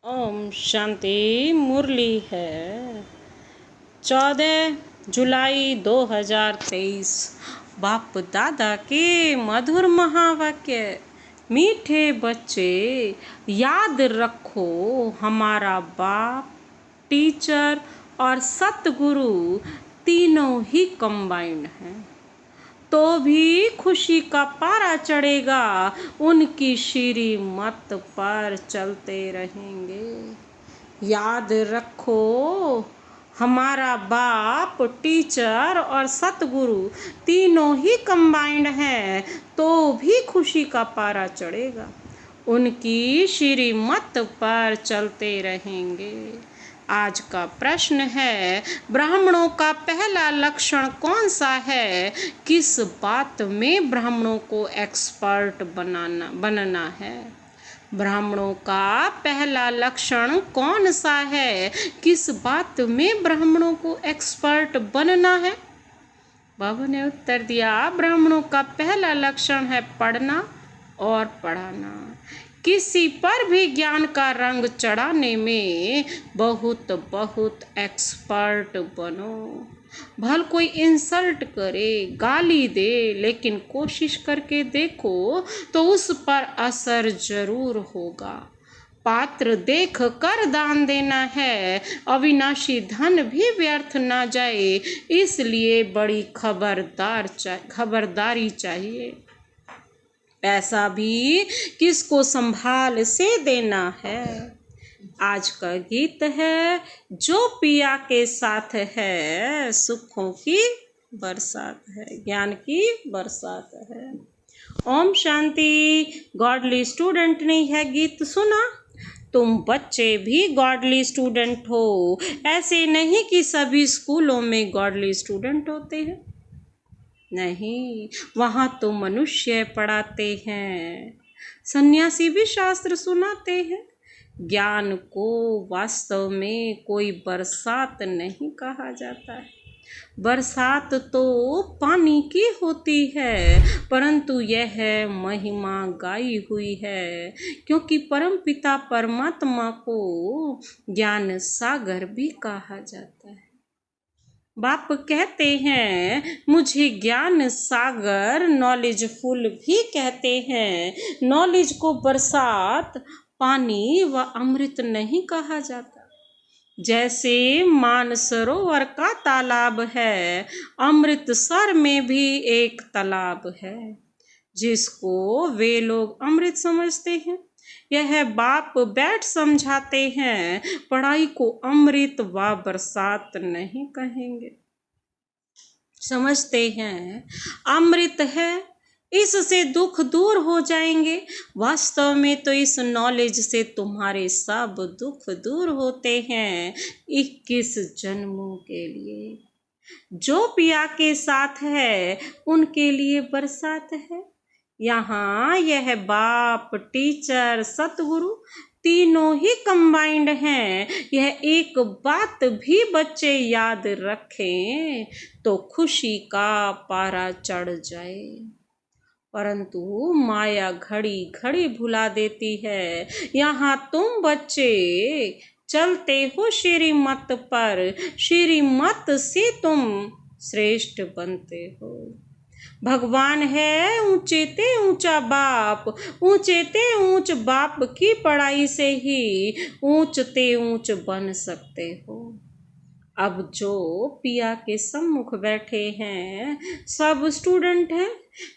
ओम शांति। मुरली है 14 जुलाई 2023। बाप दादा के मधुर महावाक्य। मीठे बच्चे, याद रखो हमारा बाप, टीचर और सतगुरु तीनों ही कंबाइंड हैं, तो भी खुशी का पारा चढ़ेगा, उनकी श्रीमत पर चलते रहेंगे। याद रखो हमारा बाप, टीचर और सतगुरु तीनों ही कंबाइंड हैं, तो भी खुशी का पारा चढ़ेगा, उनकी श्रीमत पर चलते रहेंगे। आज का प्रश्न है, ब्राह्मणों का पहला लक्षण कौन सा है? किस बात में ब्राह्मणों को एक्सपर्ट बनना है? ब्राह्मणों का पहला लक्षण कौन सा है? किस बात में ब्राह्मणों को एक्सपर्ट बनना है? बाबा ने उत्तर दिया, ब्राह्मणों का पहला लक्षण है पढ़ना और पढ़ाना। किसी पर भी ज्ञान का रंग चढ़ाने में बहुत बहुत एक्सपर्ट बनो। भल कोई इंसल्ट करे, गाली दे, लेकिन कोशिश करके देखो तो उस पर असर जरूर होगा। पात्र देख कर दान देना है, अविनाशी धन भी व्यर्थ ना जाए, इसलिए बड़ी खबरदारी चाहिए। पैसा भी किसको संभाल से देना है। आज का गीत है, जो पिया के साथ है, सुखों की बरसात है, ज्ञान की बरसात है। ओम शांति। गॉडली स्टूडेंट नहीं है गीत सुना? तुम बच्चे भी गॉडली स्टूडेंट हो। ऐसे नहीं कि सभी स्कूलों में गॉडली स्टूडेंट होते हैं, नहीं, वहाँ तो मनुष्य पढ़ाते हैं, सन्यासी भी शास्त्र सुनाते हैं। ज्ञान को वास्तव में कोई बरसात नहीं कहा जाता है। बरसात तो पानी की होती है, परंतु यह महिमा गाई हुई है, क्योंकि परमपिता परमात्मा को ज्ञान सागर भी कहा जाता है। बाप कहते हैं, मुझे ज्ञान सागर, नॉलेज फुल भी कहते हैं। नॉलेज को बरसात, पानी व अमृत नहीं कहा जाता। जैसे मानसरोवर का तालाब है, अमृतसर में भी एक तालाब है, जिसको वे लोग अमृत समझते हैं। यह बाप बैठ समझाते हैं, पढ़ाई को अमृत व बरसात नहीं कहेंगे। समझते हैं अमृत है, इससे दुख दूर हो जाएंगे। वास्तव में तो इस नॉलेज से तुम्हारे सब दुख दूर होते हैं 21 जन्मों के लिए। जो पिया के साथ है, उनके लिए बरसात है। यहाँ यह बाप, टीचर, सतगुरु तीनों ही कंबाइंड हैं। यह एक बात भी बच्चे याद रखें तो खुशी का पारा चढ़ जाए, परंतु माया घड़ी घड़ी भुला देती है। यहाँ तुम बच्चे चलते हो श्रीमत पर, श्रीमत से तुम श्रेष्ठ बनते हो। भगवान है ऊंचे ते ऊंचा बाप, ऊंचे ते ऊंच बाप की पढ़ाई से ही ऊंच ते ऊंच बन सकते हो। अब जो पिया के सम्मुख बैठे हैं, सब स्टूडेंट हैं,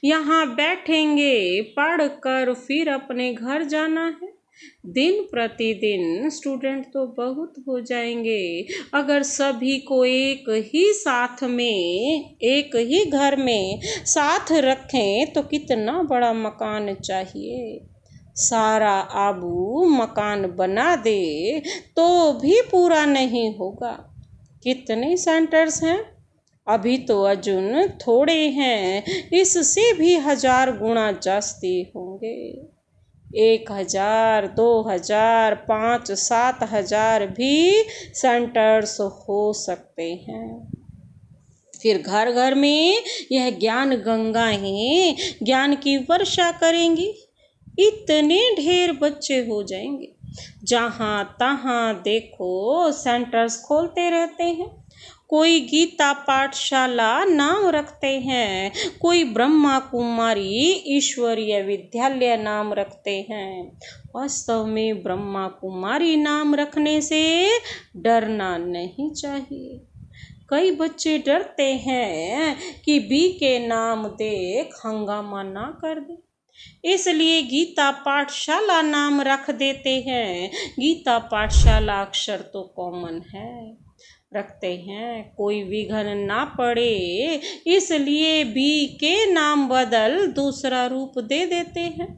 यहाँ बैठेंगे, पढ़कर फिर अपने घर जाना है। दिन प्रतिदिन स्टूडेंट तो बहुत हो जाएंगे। अगर सभी को एक ही साथ में, एक ही घर में साथ रखें तो कितना बड़ा मकान चाहिए। सारा आबू मकान बना दे तो भी पूरा नहीं होगा। कितने सेंटर्स हैं? अभी तो अर्जुन थोड़े हैं, इससे भी 1000 गुना जास्ती होंगे। 1000, 2000, 5, 7,000 भी सेंटर्स हो सकते हैं। फिर घर घर में यह ज्ञान गंगाएं ज्ञान की वर्षा करेंगी। इतने ढेर बच्चे हो जाएंगे, जहाँ तहाँ देखो सेंटर्स खोलते रहते हैं। कोई गीता पाठशाला नाम रखते हैं, कोई ब्रह्मा कुमारी ईश्वरीय विद्यालय नाम रखते हैं। वास्तव में ब्रह्मा कुमारी नाम रखने से डरना नहीं चाहिए। कई बच्चे डरते हैं कि बी के नाम देख हंगामा ना कर दे, इसलिए गीता पाठशाला नाम रख देते हैं। गीता पाठशाला अक्षर तो कॉमन है, रखते हैं, कोई विघ्न ना पड़े, इसलिए बी के नाम बदल दूसरा रूप दे देते हैं।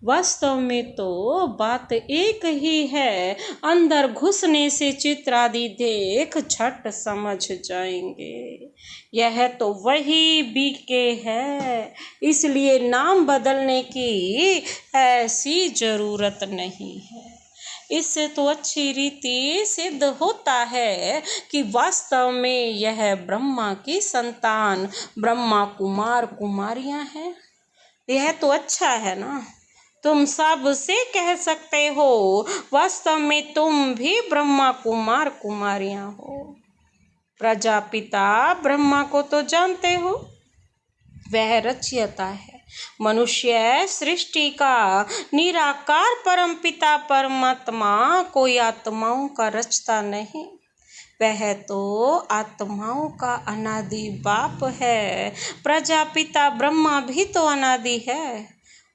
वास्तव में तो बात एक ही है, अंदर घुसने से चित्र आदि देख झट समझ जाएंगे। यह तो वही बीके है, इसलिए नाम बदलने की ऐसी जरूरत नहीं है। इससे तो अच्छी रीति सिद्ध होता है कि वास्तव में यह ब्रह्मा की संतान ब्रह्मा कुमार कुमारियां हैं। यह तो अच्छा है ना, तुम सब से कह सकते हो वास्तव में तुम भी ब्रह्मा कुमार कुमारियां हो। प्रजापिता ब्रह्मा को तो जानते हो, वह रचयिता है, मनुष्य सृष्टि का निराकार परमपिता परमात्मा कोई आत्माओं का रचता नहीं, वह तो आत्माओं का अनादि बाप है। प्रजापिता ब्रह्मा भी तो अनादि है,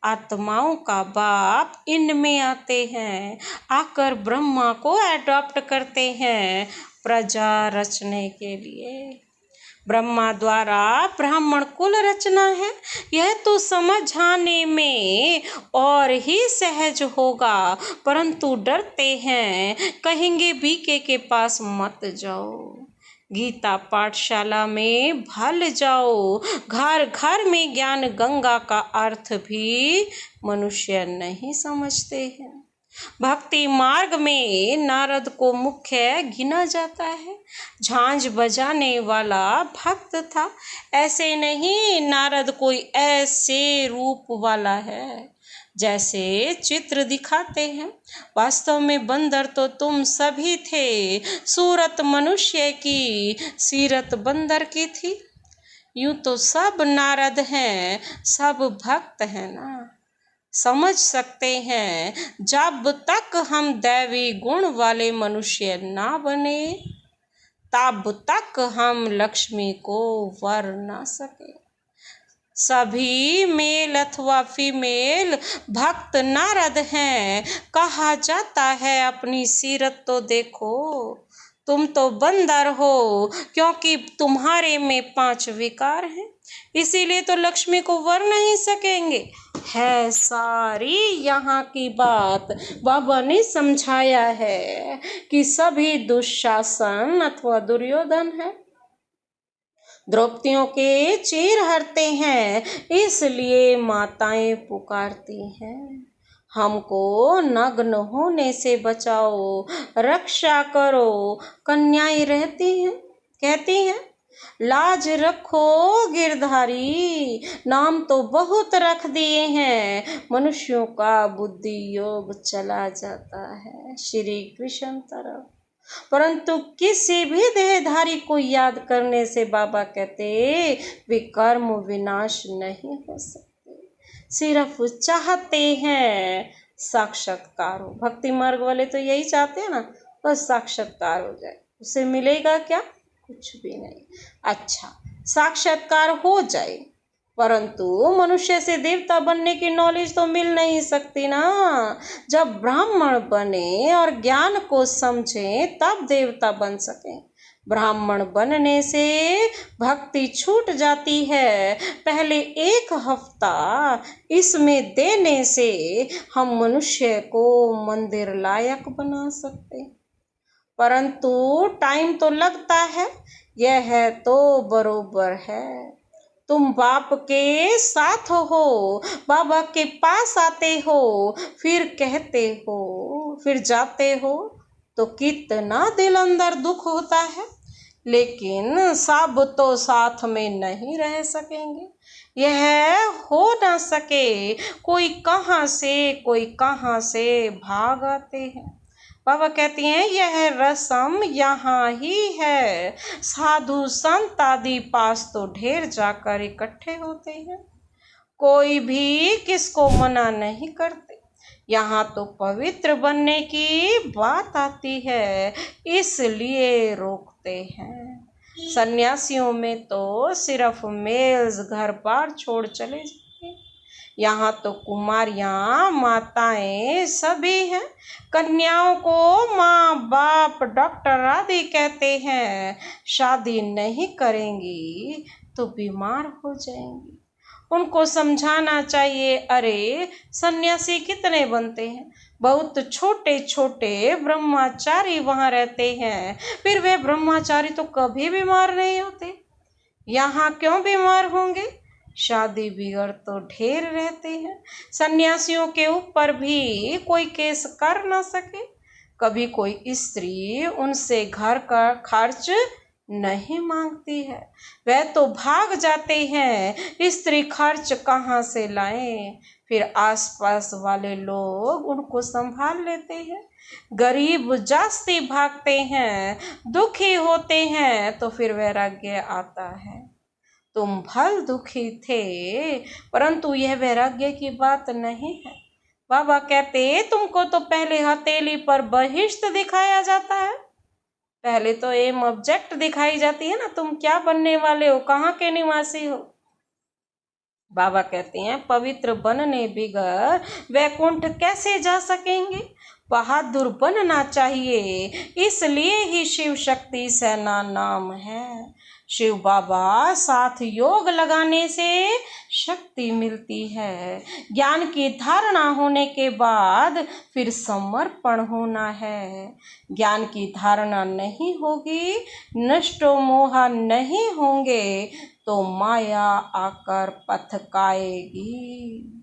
आत्माओं का बाप इनमें आते हैं, आकर ब्रह्मा को एडॉप्ट करते हैं प्रजा रचने के लिए। ब्रह्मा द्वारा ब्राह्मण कुल रचना है, यह तो समझाने में और ही सहज होगा, परंतु डरते हैं, कहेंगे बीके के पास मत जाओ, गीता पाठशाला में भल जाओ। घर घर में ज्ञान गंगा का अर्थ भी मनुष्य नहीं समझते हैं। भक्ति मार्ग में नारद को मुख्य गिना जाता है, झांझ बजाने वाला भक्त था। ऐसे नहीं, नारद कोई ऐसे रूप वाला है जैसे चित्र दिखाते हैं। वास्तव में बंदर तो तुम सभी थे, सूरत मनुष्य की, सीरत बंदर की थी। यूं तो सब नारद हैं, सब भक्त हैं ना, समझ सकते हैं। जब तक हम दैवी गुण वाले मनुष्य ना बने, तब तक हम लक्ष्मी को वर ना सके। सभी मेल अथवा फीमेल भक्त नारद हैं, कहा जाता है अपनी सीरत तो देखो। तुम तो बंदर हो, क्योंकि तुम्हारे में 5 विकार हैं, इसीलिए तो लक्ष्मी को वर नहीं सकेंगे। है सारी यहाँ की बात। बाबा ने समझाया है कि सभी दुशासन अथवा दुर्योधन है, द्रौपदियों के चीर हरते हैं, इसलिए माताएं पुकारती हैं, हमको नग्न होने से बचाओ, रक्षा करो। कन्याएं रहती हैं, कहती हैं, लाज रखो गिरधारी, नाम तो बहुत रख दिए हैं, मनुष्यों का बुद्धि योग चला जाता है श्री कृष्ण तरफ। परंतु किसी भी देहधारी को याद करने से बाबा कहते वे कर्म विनाश नहीं हो सकते, सिर्फ चाहते हैं साक्षात्कार हो। भक्ति मार्ग वाले तो यही चाहते हैं ना, बस साक्षात्कार हो जाए। उससे मिलेगा क्या? कुछ भी नहीं। अच्छा, साक्षात्कार हो जाए, परंतु मनुष्य से देवता बनने की नॉलेज तो मिल नहीं सकती ना। जब ब्राह्मण बने और ज्ञान को समझे तब देवता बन सके। ब्राह्मण बनने से भक्ति छूट जाती है। पहले 1 हफ्ता इसमें देने से हम मनुष्य को मंदिर लायक बना सकते, परंतु टाइम तो लगता है। यह तो बरोबर है, तुम बाप के साथ हो, बाबा के पास आते हो, फिर कहते हो, फिर जाते हो, तो कितना दिल अंदर दुख होता है। लेकिन सब तो साथ में नहीं रह सकेंगे। यह हो ना सके, कोई कहाँ से भाग आते हैं। बाबा कहती हैं यह रस्म यहाँ ही है। साधु संत आदि पास तो ढेर जाकर इकट्ठे होते हैं, कोई भी किसको मना नहीं करते। यहाँ तो पवित्र बनने की बात आती है, इसलिए रोकते हैं। सन्यासियों में तो सिर्फ मेल्स घर बार छोड़ चले जाते। यहाँ तो कुमारियाँ माताएं सभी हैं। कन्याओं को माँ बाप डॉक्टर आदि कहते हैं। शादी नहीं करेंगी तो बीमार हो जाएंगी। उनको समझाना चाहिए, अरे सन्यासी कितने बनते हैं, बहुत छोटे छोटे ब्रह्मचारी वहाँ रहते हैं, फिर वे ब्रह्मचारी तो कभी बीमार नहीं होते। यहाँ क्यों बीमार होंगे? शादी बिगड़ तो ढेर रहते हैं। सन्यासियों के ऊपर भी कोई केस कर ना सके। कभी कोई स्त्री उनसे घर का खर्च नहीं मांगती है, वह तो भाग जाते हैं। स्त्री खर्च कहाँ से लाएं? फिर आसपास वाले लोग उनको संभाल लेते हैं। गरीब जास्ती भागते हैं, दुखी होते हैं, तो फिर वैराग्य आता है। तुम भल दुखी थे, परंतु यह वैराग्य की बात नहीं है। बाबा कहते तुमको तो पहले हथेली पर बहिष्ट दिखाया जाता है, पहले तो एम ऑब्जेक्ट दिखाई जाती है ना, तुम क्या बनने वाले हो, कहाँ के निवासी हो। बाबा कहते हैं पवित्र बनने बिगर वैकुंठ कैसे जा सकेंगे। बहादुर बनना चाहिए, इसलिए ही शिव शक्ति सेना नाम है। शिव बाबा साथ योग लगाने से शक्ति मिलती है। ज्ञान की धारणा होने के बाद फिर समर्पण होना है। ज्ञान की धारणा नहीं होगी, नष्टो मोहा नहीं होंगे, तो माया आकर पथकाएगी,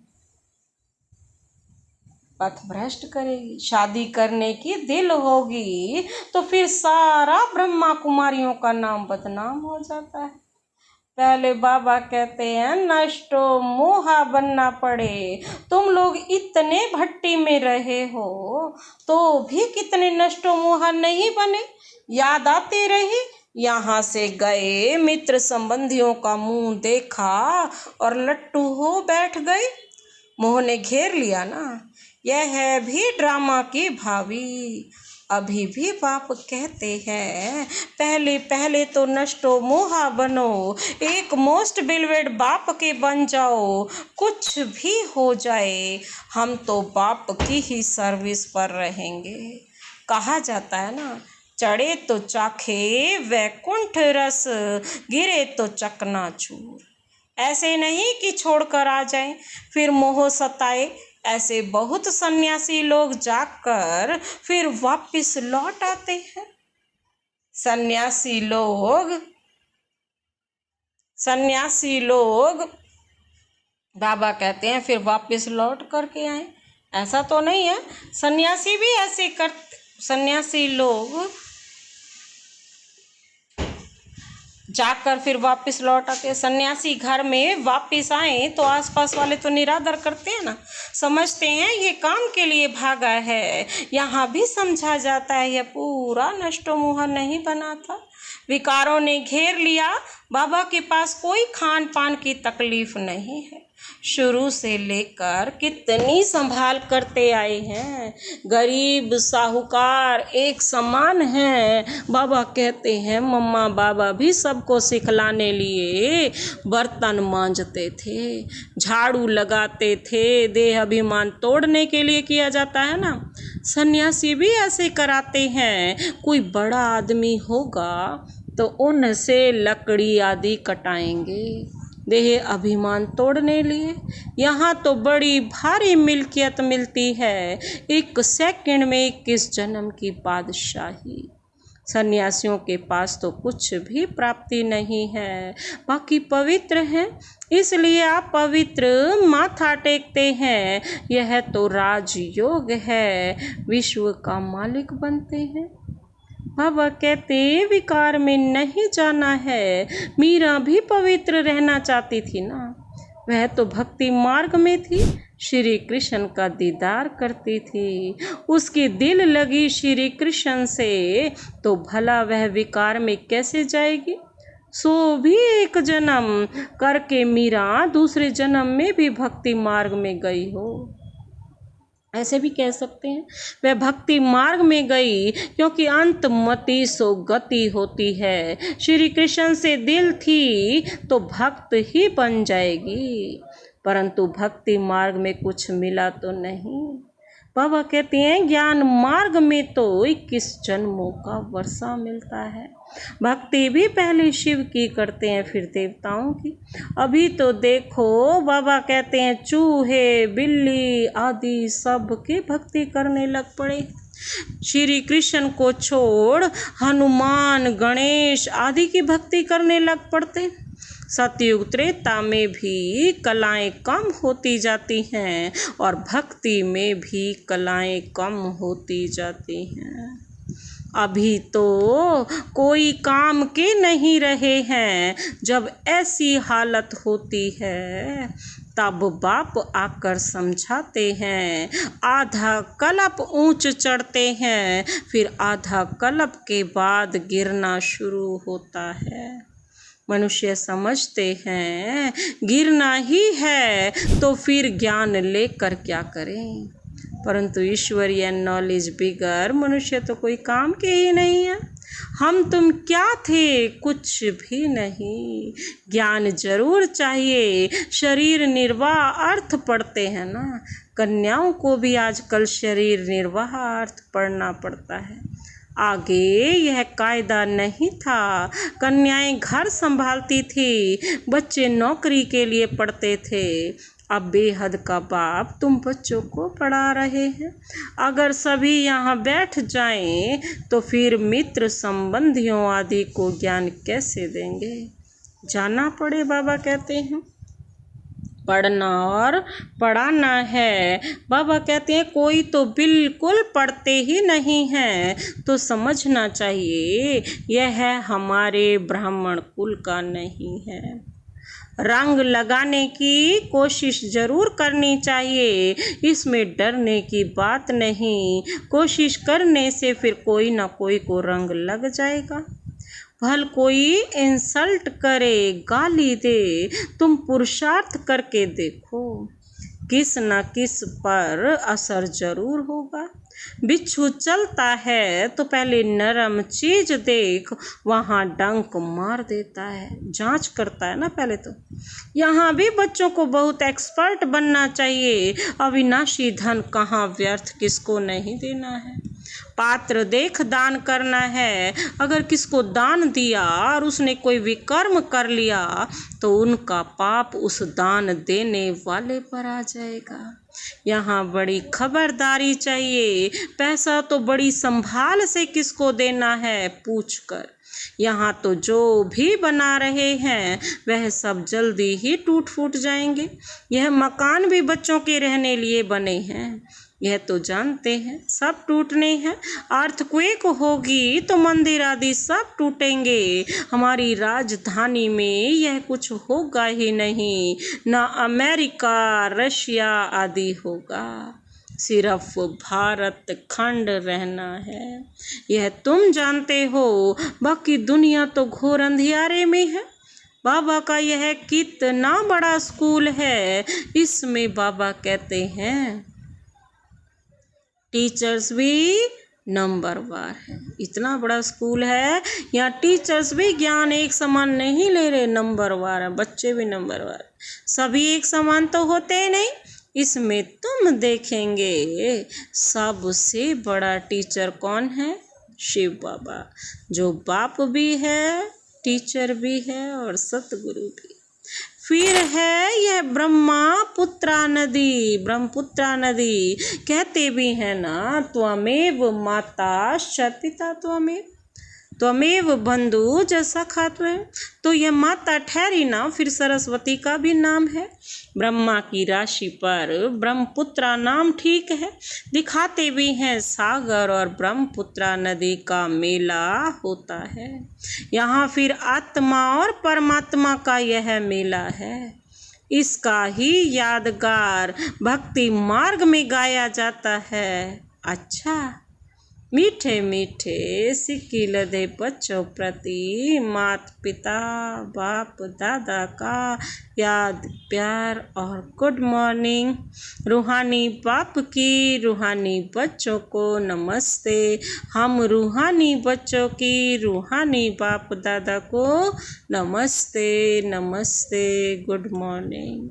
पथ भ्रष्ट करेगी। शादी करने की दिल होगी तो फिर सारा ब्रह्मा कुमारियों का नाम बदनाम हो जाता है। पहले बाबा कहते हैं नष्टो मोहा बनना पड़े। तुम लोग इतने भट्टी में रहे हो तो भी कितने नष्टो मोहा नहीं बने। याद आती रही, यहाँ से गए, मित्र संबंधियों का मुंह देखा और लट्टू हो बैठ गए। मोह ने घेर लिया ना। यह है भी ड्रामा की भावी। अभी भी बाप कहते हैं पहले पहले तो नष्टो मोहा बनो, एक मोस्ट बिलवेड बाप के बन जाओ। कुछ भी हो जाए हम तो बाप की ही सर्विस पर रहेंगे। कहा जाता है ना, चढ़े तो चाखे वैकुंठ रस, गिरे तो चकनाचूर। ऐसे नहीं कि छोड़कर आ जाएं, फिर मोह सताए। ऐसे बहुत सन्यासी लोग जाकर फिर वापस लौट आते हैं। सन्यासी लोग बाबा कहते हैं फिर वापस लौट करके आए, ऐसा तो नहीं है। सन्यासी भी ऐसे करते, सन्यासी लोग जाकर फिर वापस लौट आते हैं। सन्यासी घर में वापस आए तो आसपास वाले तो निरादर करते हैं ना, समझते हैं ये काम के लिए भागा है। यहाँ भी समझा जाता है यह पूरा नष्टो मोह नहीं बना था, विकारों ने घेर लिया। बाबा के पास कोई खान पान की तकलीफ नहीं है, शुरू से लेकर कितनी संभाल करते आए हैं। गरीब साहूकार एक समान हैं। बाबा कहते हैं मम्मा बाबा भी सबको सिखलाने लिए बर्तन मांजते थे, झाड़ू लगाते थे। देह अभिमान तोड़ने के लिए किया जाता है ना। सन्यासी भी ऐसे कराते हैं। कोई बड़ा आदमी होगा तो उनसे लकड़ी आदि कटाएंगे, देह अभिमान तोड़ने लिए। यहाँ तो बड़ी भारी मिल्कियत मिलती है, 1 सेकंड में 21 जन्म की बादशाही। सन्यासियों के पास तो कुछ भी प्राप्ति नहीं है, बाकी पवित्र हैं, इसलिए आप पवित्र माथा टेकते हैं। यह तो राजयोग है, विश्व का मालिक बनते हैं। बाबा कहते विकार में नहीं जाना है। मीरा भी पवित्र रहना चाहती थी ना, वह तो भक्ति मार्ग में थी, श्री कृष्ण का दीदार करती थी, उसकी दिल लगी श्री कृष्ण से, तो भला वह विकार में कैसे जाएगी। सो भी एक जन्म करके मीरा दूसरे जन्म में भी भक्ति मार्ग में गई हो, ऐसे भी कह सकते हैं। वह भक्ति मार्ग में गई क्योंकि अंतमति सो गति होती है। श्री कृष्ण से दिल थी तो भक्त ही बन जाएगी, परंतु भक्ति मार्ग में कुछ मिला तो नहीं। बाबा कहते हैं ज्ञान मार्ग में तो 21 जन्मों का वर्षा मिलता है। भक्ति भी पहले शिव की करते हैं, फिर देवताओं की। अभी तो देखो बाबा कहते हैं चूहे बिल्ली आदि सब की भक्ति करने लग पड़े। श्री कृष्ण को छोड़ हनुमान गणेश आदि की भक्ति करने लग पड़ते। सतयुग त्रेता में भी कलाएं कम होती जाती हैं और भक्ति में भी कलाएं कम होती जाती हैं। अभी तो कोई काम के नहीं रहे हैं। जब ऐसी हालत होती है तब बाप आकर समझाते हैं। आधा कल्प ऊंच चढ़ते हैं, फिर आधा कल्प के बाद गिरना शुरू होता है। मनुष्य समझते हैं गिरना ही है तो फिर ज्ञान लेकर क्या करें, परंतु ईश्वरीय नॉलेज बिगर मनुष्य तो कोई काम के ही नहीं है। हम तुम क्या थे, कुछ भी नहीं। ज्ञान जरूर चाहिए, शरीर निर्वाह अर्थ पढ़ते हैं ना। कन्याओं को भी आजकल शरीर निर्वाह अर्थ पढ़ना पड़ता है। आगे यह कायदा नहीं था। कन्याएं घर संभालती थी, बच्चे नौकरी के लिए पढ़ते थे। अब बेहद का बाप तुम बच्चों को पढ़ा रहे हैं। अगर सभी यहाँ बैठ जाएं तो फिर मित्र संबंधियों आदि को ज्ञान कैसे देंगे। जाना पड़े, बाबा कहते हैं पढ़ना और पढ़ाना है। बाबा कहते हैं कोई तो बिल्कुल पढ़ते ही नहीं है, तो समझना चाहिए यह हमारे ब्राह्मण कुल का नहीं है। रंग लगाने की कोशिश जरूर करनी चाहिए, इसमें डरने की बात नहीं। कोशिश करने से फिर कोई ना कोई को रंग लग जाएगा। भल कोई इंसल्ट करे, गाली दे, तुम पुरुषार्थ करके देखो, किस न किस पर असर जरूर होगा। बिच्छू चलता है तो पहले नरम चीज देख वहाँ डंक मार देता है, जांच करता है ना पहले तो। यहाँ भी बच्चों को बहुत एक्सपर्ट बनना चाहिए। अविनाशी धन कहाँ व्यर्थ, किसको नहीं देना है। पात्र देख दान करना है। अगर किसको दान दिया और उसने कोई विकर्म कर लिया तो उनका पाप उस दान देने वाले पर आ जाएगा। यहाँ बड़ी खबरदारी चाहिए। पैसा तो बड़ी संभाल से किसको देना है पूछ कर। यहाँ तो जो भी बना रहे हैं वह सब जल्दी ही टूट फूट जाएंगे। यह मकान भी बच्चों के रहने लिए बने हैं, यह तो जानते हैं, सब टूटने हैं। अर्थक्वेक होगी तो मंदिर आदि सब टूटेंगे। हमारी राजधानी में यह कुछ होगा ही नहीं, ना अमेरिका रशिया आदि होगा, सिर्फ भारत खंड रहना है। यह तुम जानते हो, बाकी दुनिया तो घोर अंधियारे में है। बाबा का यह कितना बड़ा स्कूल है, इसमें बाबा कहते हैं टीचर्स भी नंबरवार है। इतना बड़ा स्कूल है, यहाँ टीचर्स भी ज्ञान एक समान नहीं ले रहे, नंबरवार है। बच्चे भी नंबरवार, सभी एक समान तो होते ही नहीं। इसमें तुम देखेंगे सबसे बड़ा टीचर कौन है, शिव बाबा, जो बाप भी है, टीचर भी है और सतगुरु भी। फिर है यह ब्रह्मपुत्रा नदी, ब्रह्मपुत्रा नदी कहते भी हैं ना, त्वमेव माता पिता त्वमेव। त्वमेव बंधु जैसा खात्व है। तो यह माता ठहरी ना, फिर सरस्वती का भी नाम है। ब्रह्मा की राशि पर ब्रह्मपुत्रा नाम ठीक है। दिखाते भी हैं सागर और ब्रह्मपुत्रा नदी का मेला होता है। यहाँ फिर आत्मा और परमात्मा का यह मेला है। इसका ही यादगार भक्ति मार्ग में गाया जाता है। अच्छा, मीठे मीठे सिक्की लदे बच्चों प्रति माता पिता बाप दादा का याद प्यार और गुड मॉर्निंग। रूहानी बाप की रूहानी बच्चों को नमस्ते। हम रूहानी बच्चों की रूहानी बाप दादा को नमस्ते नमस्ते, गुड मॉर्निंग।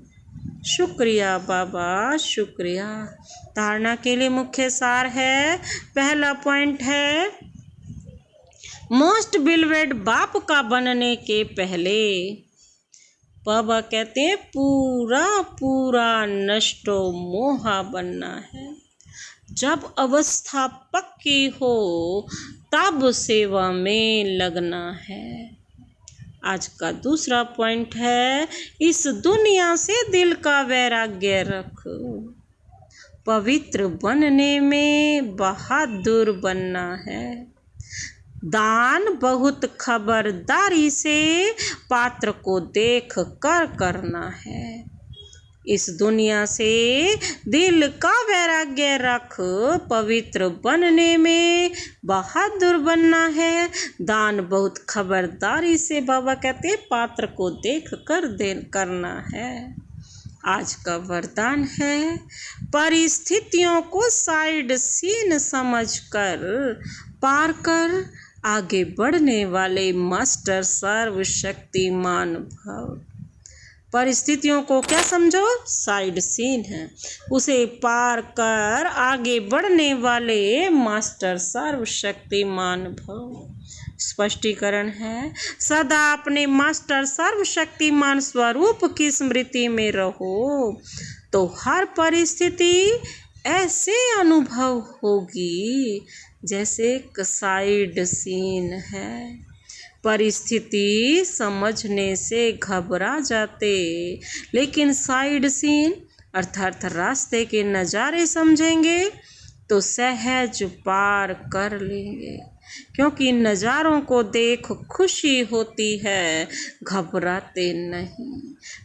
शुक्रिया बाबा, शुक्रिया। धारणा के लिए मुख्य सार है। पहला पॉइंट है, मोस्ट बिलवेड बाप का बनने के पहले बाबा कहते हैं पूरा पूरा नष्टो मोहा बनना है। जब अवस्था पक्की हो तब सेवा में लगना है। आज का दूसरा पॉइंट है, इस दुनिया से दिल का वैराग्य रखो। पवित्र बनने में बहादुर बनना है। दान बहुत खबरदारी से पात्र को देख कर करना है। इस दुनिया से दिल का वैराग्य रख, पवित्र बनने में बहादुर बनना है। दान बहुत खबरदारी से बाबा कहते हैं पात्र को देख कर करना है। आज का वरदान है, परिस्थितियों को साइड सीन समझकर पार कर आगे बढ़ने वाले मास्टर सर्वशक्तिमान भव। परिस्थितियों को क्या समझो, साइड सीन है, उसे पार कर आगे बढ़ने वाले मास्टर सर्वशक्तिमान भव। स्पष्टीकरण है, सदा अपने मास्टर सर्वशक्तिमान स्वरूप की स्मृति में रहो तो हर परिस्थिति ऐसे अनुभव होगी जैसे एक साइड सीन है। परिस्थिति समझने से घबरा जाते, लेकिन साइड सीन अर्थात रास्ते के नज़ारे समझेंगे तो सहज पार कर लेंगे। क्योंकि नज़ारों को देख खुशी होती है, घबराते नहीं।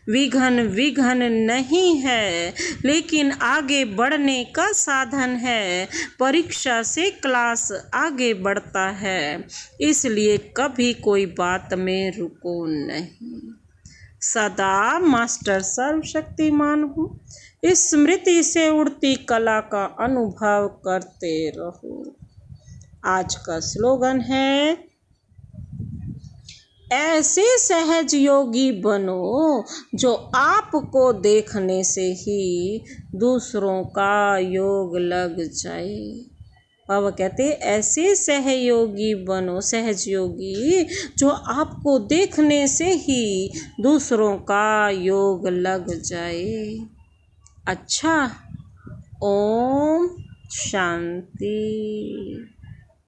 विघन नहीं है, लेकिन आगे बढ़ने का साधन है। परीक्षा से क्लास आगे बढ़ता है, इसलिए कभी कोई बात में रुको नहीं। सदा मास्टर सर्वशक्तिमान हूँ, इस स्मृति से उड़ती कला का अनुभव करते रहो। आज का स्लोगन है, ऐसे सहज योगी बनो जो आपको देखने से ही दूसरों का योग लग जाए। बाबा कहते हैं ऐसे सहयोगी बनो, सहज योगी जो आपको देखने से ही दूसरों का योग लग जाए। अच्छा, ओम शांति।